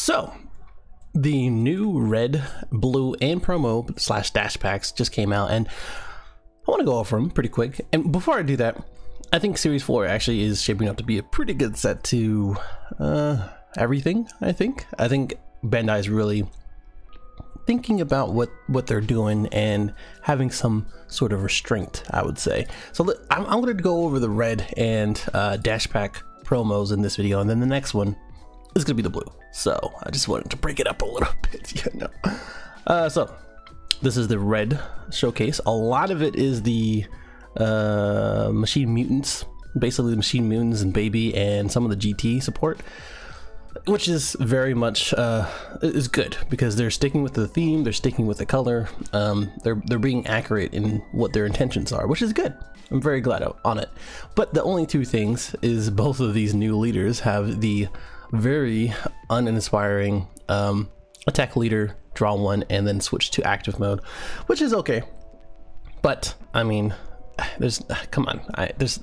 So, the new red, blue, and promo slash dash packs just came out, and I want to go over them pretty quick. And before I do that, I think Series 4 actually is shaping up to be a pretty good set to everything, I think. I think Bandai is really thinking about what they're doing and having some sort of restraint, I would say. So I'm going to go over the red and dash pack promos in this video, and then the next one is going to be the blue. So I just wanted to break it up a little bit, you know. So this is the red showcase. A lot of it is the Machine Mutants, basically the Machine Mutants and Baby and some of the GT support, which is very much is good because they're sticking with the theme, they're sticking with the color, they're being accurate in what their intentions are, which is good. I'm very glad on it. But the only two things is both of these new leaders have the very uninspiring attack leader, draw one, and then switch to active mode, which is okay. But I mean, there's come on, there's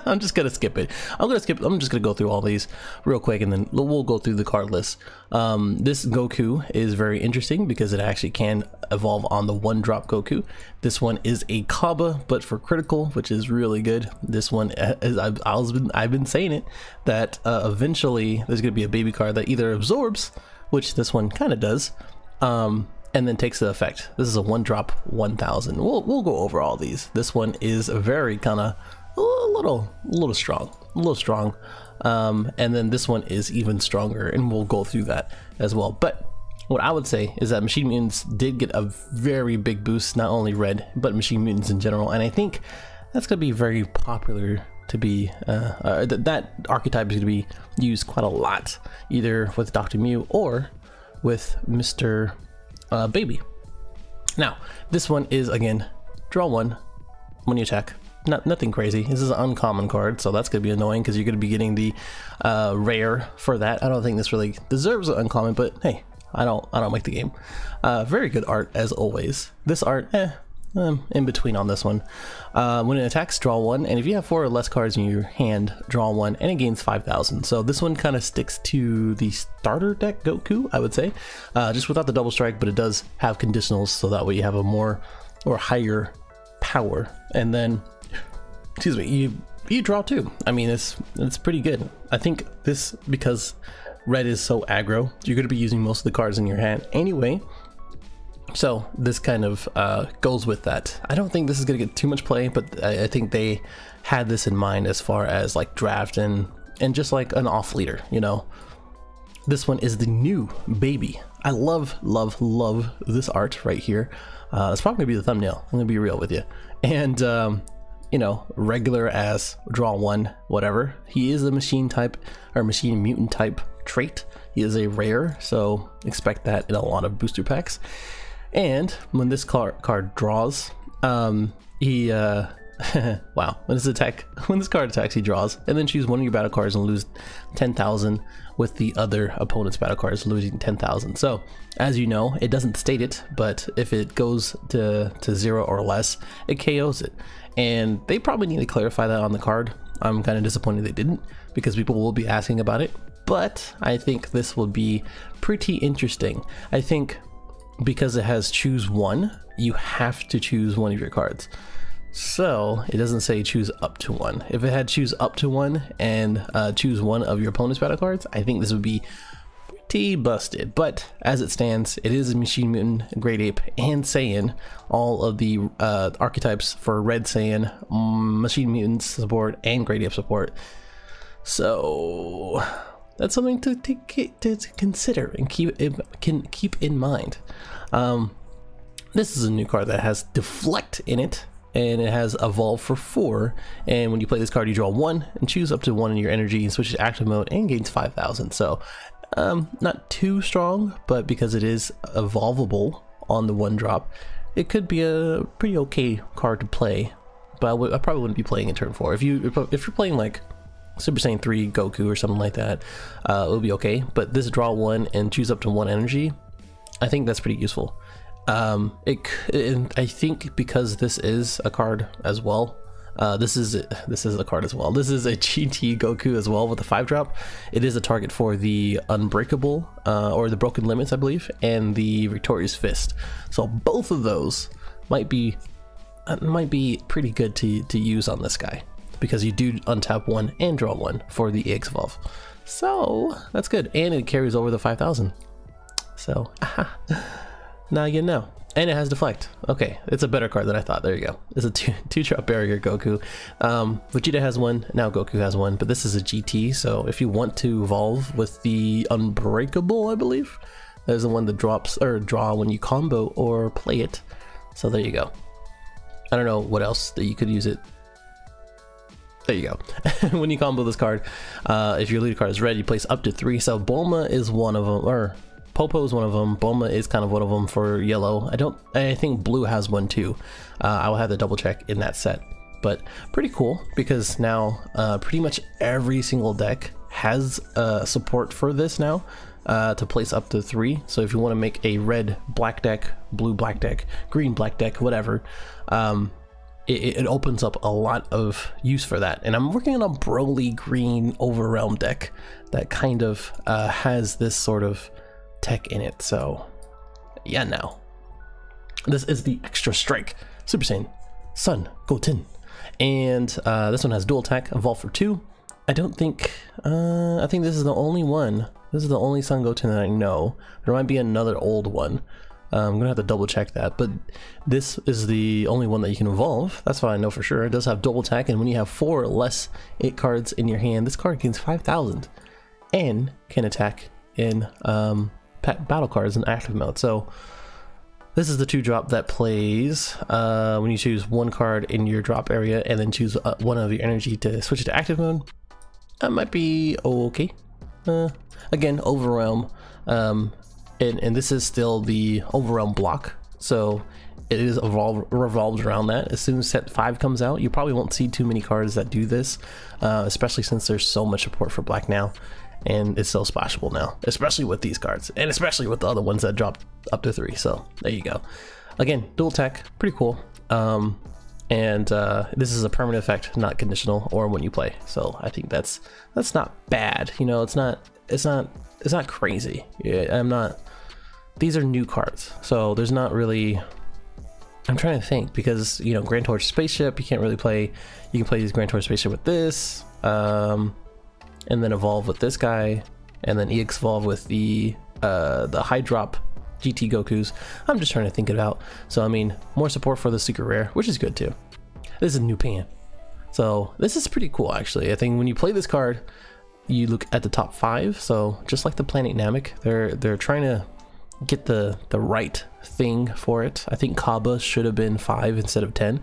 I'm just gonna skip it. I'm just gonna go through all these real quick, and then we'll go through the card list. This Goku is very interesting because it actually can evolve on the 1-drop Goku. This one is a Kaba, but for critical, which is really good. This one is, I've been saying it, that eventually there's gonna be a baby card that either absorbs, which this one kind of does, and then takes the effect. This is a 1-drop 1000. We'll go over all these. This one is a very kind of a little strong, and then this one is even stronger, and we'll go through that as well. But what I would say is that Machine Mutants did get a very big boost, not only red but Machine Mutants in general, and I think that's gonna be very popular to be that archetype is gonna be used quite a lot, either with Dr. Mew or with Mr. Baby. Now this one is, again, draw one when you attack. Nothing crazy. This is an uncommon card, so that's gonna be annoying because you're gonna be getting the rare for that. I don't think this really deserves an uncommon, but hey, I don't make the game. Very good art as always. This art, in between on this one. When it attacks, draw one, and if you have 4 or less cards in your hand, draw one, and it gains 5,000. So this one kind of sticks to the starter deck Goku, I would say, just without the double strike, but it does have conditionals, so that way you have a more or higher power. And then, excuse me, you draw 2. I mean, it's pretty good. I think this, because red is so aggro, you're going to be using most of the cards in your hand anyway. So this kind of goes with that. I don't think this is going to get too much play, but I think they had this in mind as far as like draft and just like an off leader, you know. This one is the new Baby. I love this art right here. It's probably going to be the thumbnail. I'm going to be real with you. And you know, regular as draw one, whatever. He is a machine type or Machine Mutant type trait. He is a rare, so expect that in a lot of booster packs. And when this card draws, he wow, when this card attacks, he draws, and then choose one of your battle cards and lose 10,000, with the other opponent's battle cards losing 10,000. So as you know, it doesn't state it, but if it goes to 0 or less, it KOs it. And they probably need to clarify that on the card. I'm kind of disappointed they didn't, because people will be asking about it. But I think this will be pretty interesting. I think because it has choose one, you have to choose one of your cards. So it doesn't say choose up to one. If it had choose up to one and choose one of your opponent's battle cards, I think this would be pretty busted. But as it stands, it is a Machine Mutant, Great Ape, and Saiyan. All of the archetypes for Red Saiyan, Machine Mutants support, and Great Ape support. So that's something to consider and keep in mind. This is a new card that has Deflect in it, and it has Evolve for 4. And when you play this card, you draw 1 and choose up to 1 in your energy and switch to active mode and gains 5,000. So not too strong, but because it is evolvable on the 1-drop, it could be a pretty okay card to play. But I probably wouldn't be playing in turn 4. If you're playing like Super Saiyan 3 Goku or something like that, it would be okay. But this draw 1 and choose up to 1 energy, I think that's pretty useful. And I think because this is a card as well, This is a card as well. This is a GT Goku as well with the 5-drop. It is a target for the Unbreakable or the Broken Limits, I believe, and the Victorious Fist. So both of those might be pretty good to use on this guy, because you do untap one and draw one for the EX Evolve. So that's good, and it carries over the 5,000. So now you know. And it has Deflect. Okay, it's a better card than I thought. There you go. It's a two-drop barrier Goku. Vegeta has one, now Goku has one, but this is a GT, so if you want to evolve with the Unbreakable, I believe, that is the one that drops or draw when you combo or play it. So there you go. I don't know what else that you could use it. There you go. When you combo this card, if your leader card is red, you place up to 3. So Bulma is one of them, or Popo is one of them. Bulma is kind of one of them for yellow. I think blue has one too. I will have to double check in that set, but pretty cool, because now pretty much every single deck has support for this now, to place up to 3. So if you want to make a red black deck, blue black deck, green black deck, whatever, it opens up a lot of use for that. And I'm working on a Broly green Overrealm deck that kind of has this sort of tech in it. So yeah, now this is the Extra Strike Super Saiyan Sun Goten, and this one has dual attack, evolve for 2. I think this is the only one. This is the only Sun Goten that I know. There might be another old one. I'm gonna have to double check that, but this is the only one that you can evolve. That's what I know for sure. It does have double attack, and when you have 4 or less 8 cards in your hand, this card gains 5,000 and can attack in battle cards in active mode. So this is the 2-drop that plays when you choose 1 card in your drop area and then choose one of your energy to switch it to active mode. That might be okay. Again, Overrealm, and this is still the Overrealm block, so it is revolved around that. As soon as set 5 comes out, you probably won't see too many cards that do this, especially since there's so much support for black now. And it's so splashable now, especially with these cards, and especially with the other ones that drop up to 3. So there you go. Again, dual attack, pretty cool. And this is a permanent effect, not conditional or when you play. So I think that's not bad. You know, it's not crazy. Yeah, these are new cards, so there's not really. I'm trying to think, because you know, Grand Torch Spaceship, you can't really play. You can play these Grand Torch Spaceship with this. And then evolve with this guy, and then EX evolve with the high drop GT Gokus. I'm just trying to think it out. So I mean, more support for the secret rare, which is good too. This is a new pan, so this is pretty cool actually. I think when you play this card, you look at the top 5. So just like the Planet Namek, they're trying to get the right thing for it. I think Kaba should have been 5 instead of 10.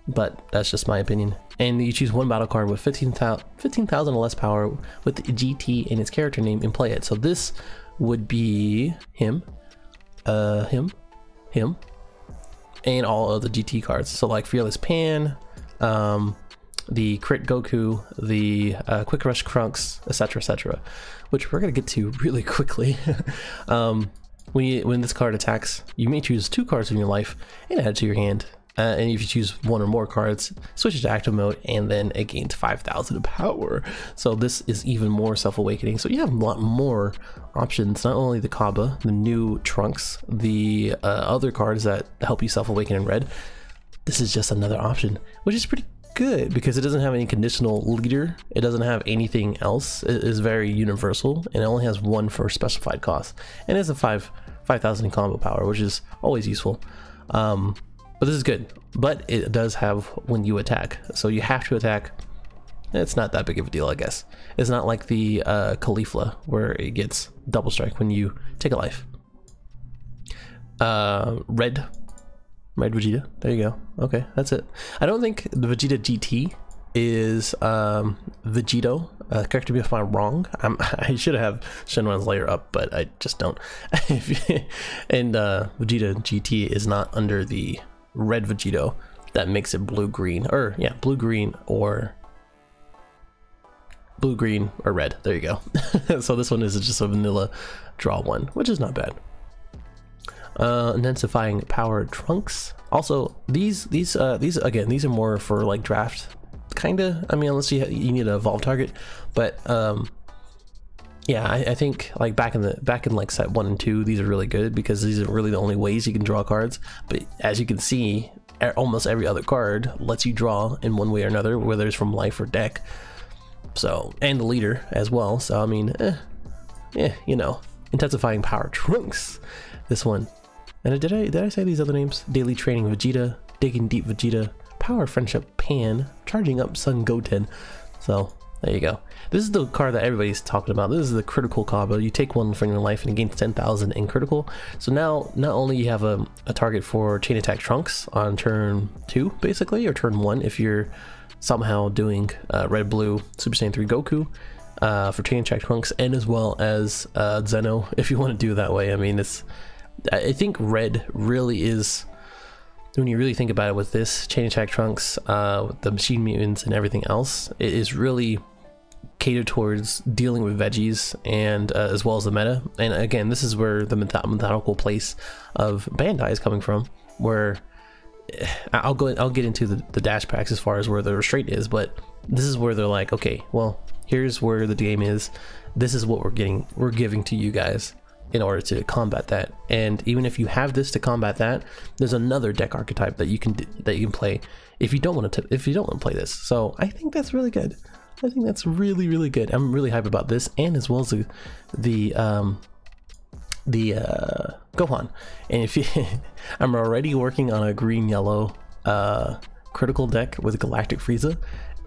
But that's just my opinion. And you choose 1 battle card with 15,000 or less power with the GT in its character name and play it. So this would be him, and all of the GT cards. So like Fearless Pan, the Crit Goku, the Quick Rush Krunks, etc., etc., which we're gonna get to really quickly. When this card attacks, you may choose 2 cards in your life and add to your hand. And if you choose 1 or more cards, switch it to active mode, and then it gains 5,000 power. So this is even more self-awakening. So you have a lot more options, not only the Kaba, the new Trunks, the other cards that help you self-awaken in red. This is just another option, which is pretty good because it doesn't have any conditional leader. It doesn't have anything else. It is very universal, and it only has 1 for specified cost. And it's a 5,000 combo power, which is always useful. But this is good, but it does have when you attack, so you have to attack. It's not that big of a deal, I guess. It's not like the Caulifla where it gets double strike when you take a life. Red Vegeta, there you go. Okay, that's it. I don't think the Vegeta GT is Vegito. Correct me if I'm wrong. I should have Shenron's layer up, but I just don't. And Vegeta GT is not under the red Vegito that makes it blue-green, or yeah, blue-green or red. There you go. So this one is just a vanilla draw one, which is not bad. Intensifying power trunks. Also, these again, these are more for like draft, kinda. I mean, unless you need an evolve target, but yeah, I think like back in like set 1 and 2, these are really good because these are really the only ways you can draw cards. But as you can see, almost every other card lets you draw in one way or another, whether it's from life or deck. So, and the leader as well. So I mean, yeah, you know, intensifying power trunks. This one. And did I say these other names? Daily training Vegeta, digging deep Vegeta, power friendship Pan, charging up Sun Goten. So there you go. This is the card that everybody's talking about. This is the critical combo. You take one from your life and it gains 10,000 in critical. So now not only you have a target for chain attack Trunks on turn 2 basically, or turn 1 if you're somehow doing red blue Super Saiyan 3 Goku for chain attack Trunks, and as well as Zeno if you want to do it that way. I mean, I think red really is, when you really think about it, with this chain attack Trunks, with the machine mutants and everything else, it is really catered towards dealing with veggies and as well as the meta. And again, this is where the methodical place of Bandai is coming from, where I'll get into the dash packs as far as where the restraint is, but this is where they're like, okay, well, here's where the game is, this is what we're giving to you guys in order to combat that. And even if you have this to combat that, there's another deck archetype that you can play if you don't want to play this. So I think that's really good. I think that's really, really good. I'm really hyped about this, and as well as the Gohan. And if you I'm already working on a green yellow critical deck with Galactic Frieza,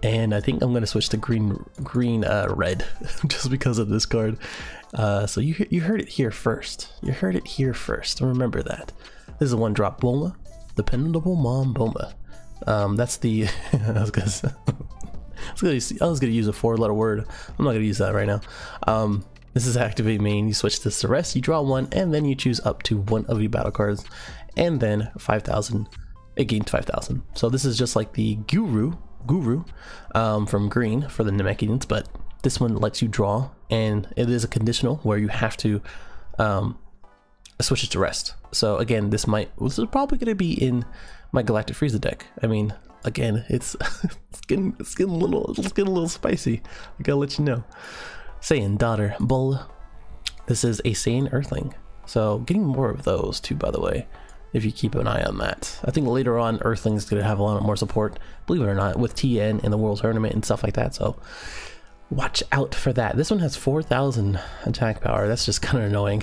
and I think I'm going to switch to green red just because of this card. So you heard it here first. You heard it here first. Remember that. This is a 1-drop Bulma, dependable mom Bulma. That's the I was gonna use a 4-letter word. I'm not gonna use that right now. This is activate main. You switch this to rest. You draw 1, and then you choose up to 1 of your battle cards, and then 5,000. It gains 5,000. So this is just like the Guru from green for the Namekians, but this one lets you draw, and it is a conditional where you have to switch it to rest. So again, this is probably going to be in my Galactic Frieza deck. I mean, again, it's getting a little spicy. I gotta let you know. Saiyan daughter Bull. This is a Saiyan Earthling. So getting more of those too, by the way, if you keep an eye on that. I think later on Earthling's gonna have a lot more support, believe it or not, with TN in the World Tournament and stuff like that. So watch out for that. This one has 4,000 attack power. That's just kind of annoying.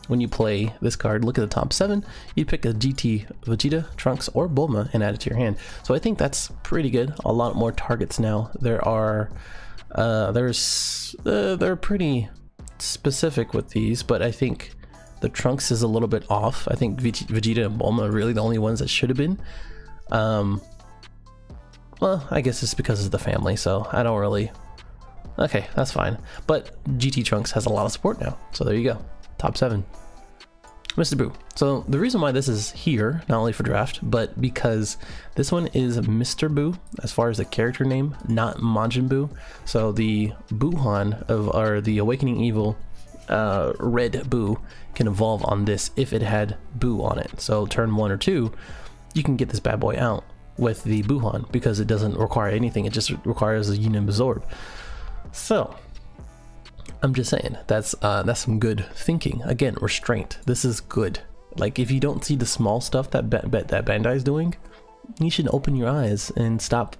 When you play this card, look at the top 7. You pick a GT Vegeta, Trunks, or Bulma and add it to your hand. So I think that's pretty good. A lot more targets now. There are they're pretty specific with these, but I think the Trunks is a little bit off. I think Vegeta and Bulma are really the only ones that should have been. Well, I guess it's because of the family, so I don't really. Okay, that's fine. But GT Trunks has a lot of support now, so there you go. Top 7. Mr. Buu. So the reason why this is here, not only for draft, but because this one is Mr. Buu as far as the character name, not Majin Buu. So the Buuhan or the Awakening Evil Red Buu can evolve on this if it had Buu on it. So turn 1 or 2, you can get this bad boy out with the Buuhan because it doesn't require anything. It just requires a Unum Absorb. So I'm just saying that's some good thinking. Again, restraint. This is good. Like, if you don't see the small stuff that Bandai is doing, you should open your eyes and stop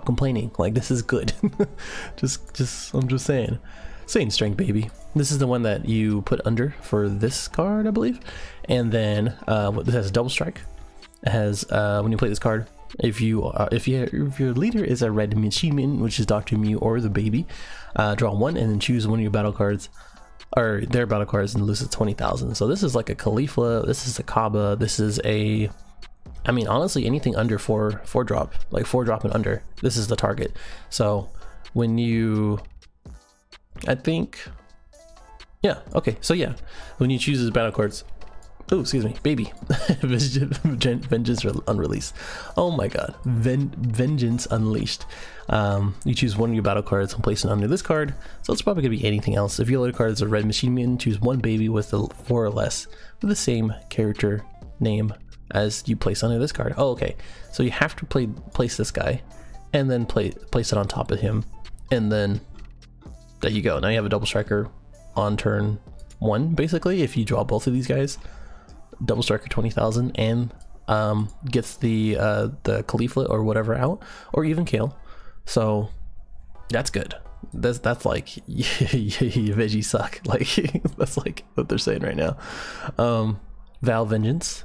complaining. Like, this is good. I'm just saying. Saying strength, baby. This is the one that you put under for this card, I believe. And then this has a double strike. It has when you play this card, if your leader is a red Machine, which is Dr. Mew or the baby, draw 1 and then choose one of your battle cards, or their battle cards, and lose to 20,000. So this is like a Khalifa, this is a Kaba, this is a, I mean, honestly, anything under 4 drop, like 4 drop and under, this is the target. So when you, I think, yeah, okay, so yeah, when you choose his battle cards, Oh, excuse me, baby. Vengeance Unreleased. Oh my god. Vengeance Unleashed. You choose one of your battle cards and place it under this card. So it's probably going to be anything else. If your other card is a red machine mutant, choose one baby with a 4 or less with the same character name as you place under this card. Oh, okay. So you have to place this guy and then place it on top of him. And then there you go. Now you have a double striker on turn 1, basically, if you draw both of these guys. Double striker 20,000 and gets the Caulifla or whatever out, or even Kale. So that's good. That's like veggie suck. Like that's like what they're saying right now. Val Vengeance.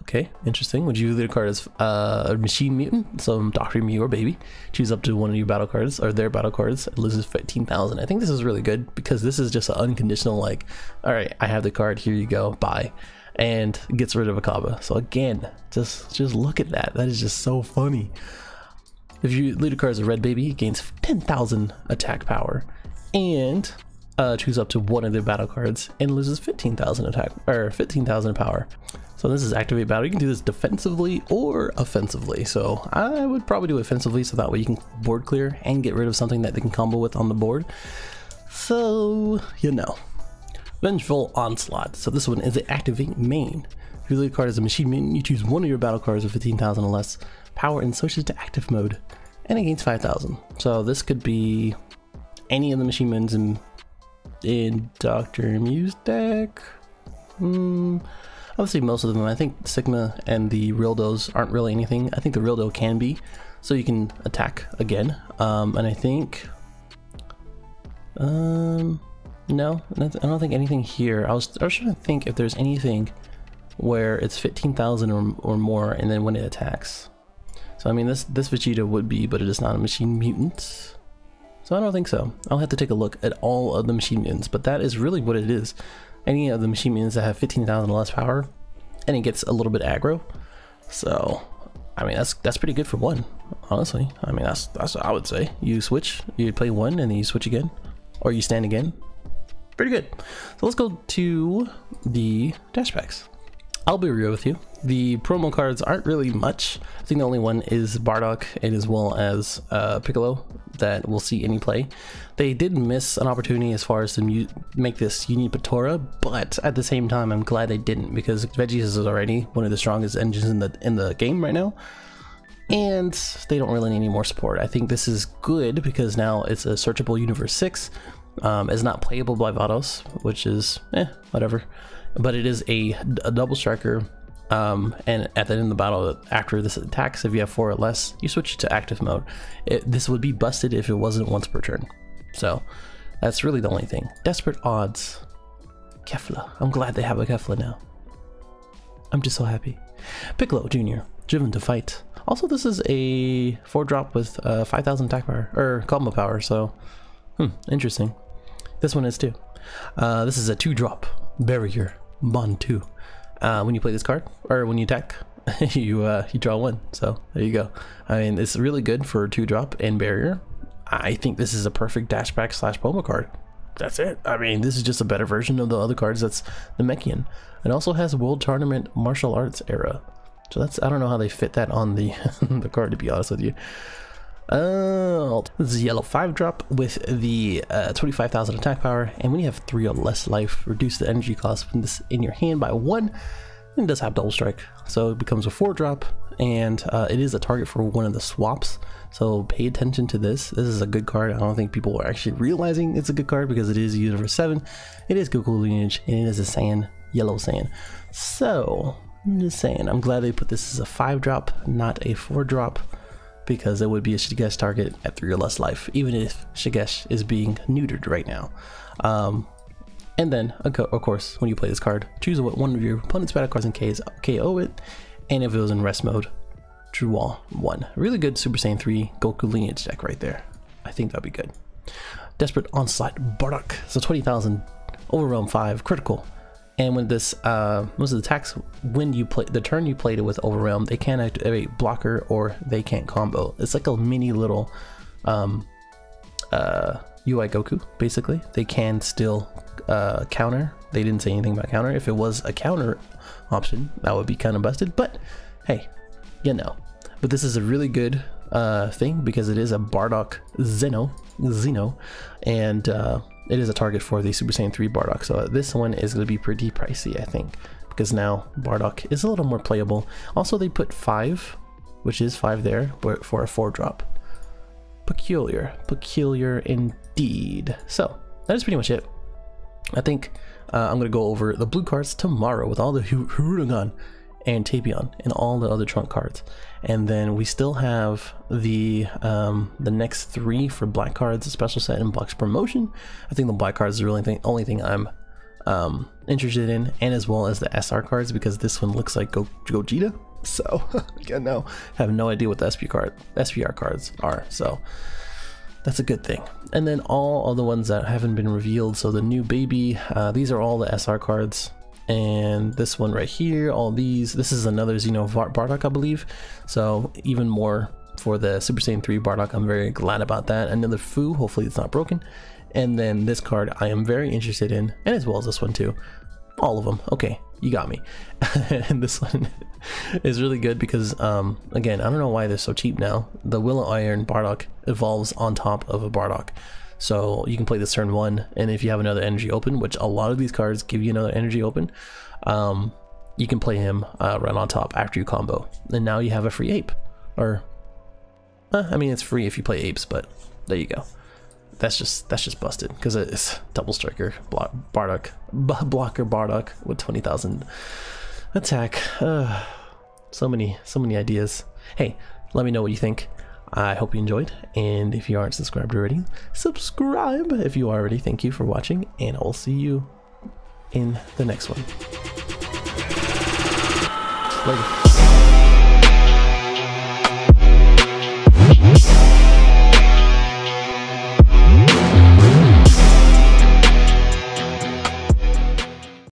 Okay, interesting. Would you lead a card as a machine mutant, so Dr. Mew or baby? Choose up to one of your battle cards or their battle cards. It loses 15,000. I think this is really good because this is just an unconditional, like, all right, I have the card, here you go, bye, and gets rid of a Kaba. So again, just look at that. That is just so funny. If you lead a card as a red baby, it gains 10,000 attack power, and choose up to one of their battle cards and loses 15,000 attack or 15,000 power. So this is activate battle. You can do this defensively or offensively. So I would probably do offensively, so that way you can board clear and get rid of something that they can combo with on the board. So, you know. Vengeful Onslaught. So this one is an activate main. If you lead a card as a machine mutant, you choose one of your battle cards with 15,000 or less power and switches to active mode, and it gains 5,000. So this could be any of the machine mutants in Dr. Mew's deck. Obviously most of them. I think Sigma and the Rildos aren't really anything. I think the Rildo can be, so you can attack again. And I think no, I don't think anything here. I was trying to think if there's anything where it's 15,000 or more, and then when it attacks. So I mean, this Vegeta would be, but it is not a machine mutant. So I don't think so. I'll have to take a look at all of the machine mutants, but that is really what it is. Any of the machine mutants that have 15,000 or less power, and it gets a little bit aggro. So I mean, that's pretty good for one, honestly. I mean, that's what I would say. You switch, you play one, and then you switch again, or you stand again. Pretty good. So let's go to the dash packs. I'll be real with you. The promo cards aren't really much. I think the only one is Bardock, and as well as Piccolo that we'll see any play. They did miss an opportunity as far as to make this Uni Patora, but at the same time, I'm glad they didn't, because Veggies is already one of the strongest engines in the game right now, and they don't really need any more support. I think this is good because now it's a searchable Universe 6. It's not playable by Vados, which is whatever, but it is a double striker. And at the end of the battle, after this attacks, if you have 4 or less, you switch to active mode. This would be busted if it wasn't once per turn. So that's really the only thing. Desperate Odds. Kefla. I'm glad they have a Kefla now. I'm just so happy. Piccolo Jr. Driven to Fight. Also, this is a 4-drop with 5,000 attack power, or combo power, so interesting. This one is too. This is a 2-drop Barrier Bond 2. When you play this card, or when you attack, you draw 1. So there you go. I mean, it's really good for 2-drop and barrier. I think this is a perfect dash pack / promo card. That's it. I mean, this is just a better version of the other cards. That's the Mechian. It also has World Tournament Martial Arts era. So that's, I don't know how they fit that on the the card, to be honest with you. This is a yellow 5-drop with the 25,000 attack power, and when you have 3 or less life, reduce the energy cost from this in your hand by 1, and it does have double strike, so it becomes a 4-drop, and it is a target for one of the swaps, so pay attention to this. This is a good card. I don't think people are actually realizing it's a good card because it is Universe 7, it is Goku lineage, and it is a Saiyan, yellow Saiyan. So I'm just saying, I'm glad they put this as a 5-drop, not a 4-drop, because it would be a Shigesh target at 3 or less life, even if Shigesh is being neutered right now. And then, of course, when you play this card, choose one of your opponent's battle cards and KO it, and if it was in rest mode, draw 1. Really good Super Saiyan 3 Goku lineage deck right there. I think that'd be good. Desperate Onslaught Bardock, so 20,000, Overwhelm 5, critical. And when this most of the attacks, when you play the turn you played it with Overwhelm, they can't activate blocker or they can't combo. It's like a mini little UI Goku, basically. They can still counter They didn't say anything about counter. If it was a counter option, that would be kind of busted, but hey, you know. But this is a really good thing because it is a Bardock Xeno, and it is a target for the Super Saiyan 3 Bardock. So this one is going to be pretty pricey, I think, because now Bardock is a little more playable. Also, they put 5, which is 5 there, but for a 4-drop. Peculiar indeed. So that is pretty much it. I think I'm going to go over the blue cards tomorrow with all the Hirudegan and Tapion and all the other trunk cards, and then we still have the next 3 for black cards, a special set and box promotion. I think the black cards is the really only thing I'm interested in, and as well as the SR cards, because this one looks like Gogeta. So again, now have no idea what the SPR cards are, so that's a good thing. And then all of the ones that haven't been revealed, so the new baby, these are all the SR cards, and this one right here, all these, this is another Xeno Bardock, I believe, so even more for the Super Saiyan 3 Bardock. I'm very glad about that. Another Fu, hopefully it's not broken. And then this card I am very interested in, and as well as this one too. All of them. Okay, you got me. And this one is really good because again, I don't know why they're so cheap now. The Willow Iron Bardock evolves on top of a Bardock, so you can play this turn 1, and if you have another energy open, which a lot of these cards give you another energy open, you can play him right on top after you combo, and now you have a free ape. Or I mean, it's free if you play apes, but there you go. That's just busted because it's double striker blocker Bardock with 20,000 attack. So many ideas. Hey, let me know what you think. I hope you enjoyed, and if you aren't subscribed already, subscribe. If you are already, thank you for watching, and I'll see you in the next one. Later.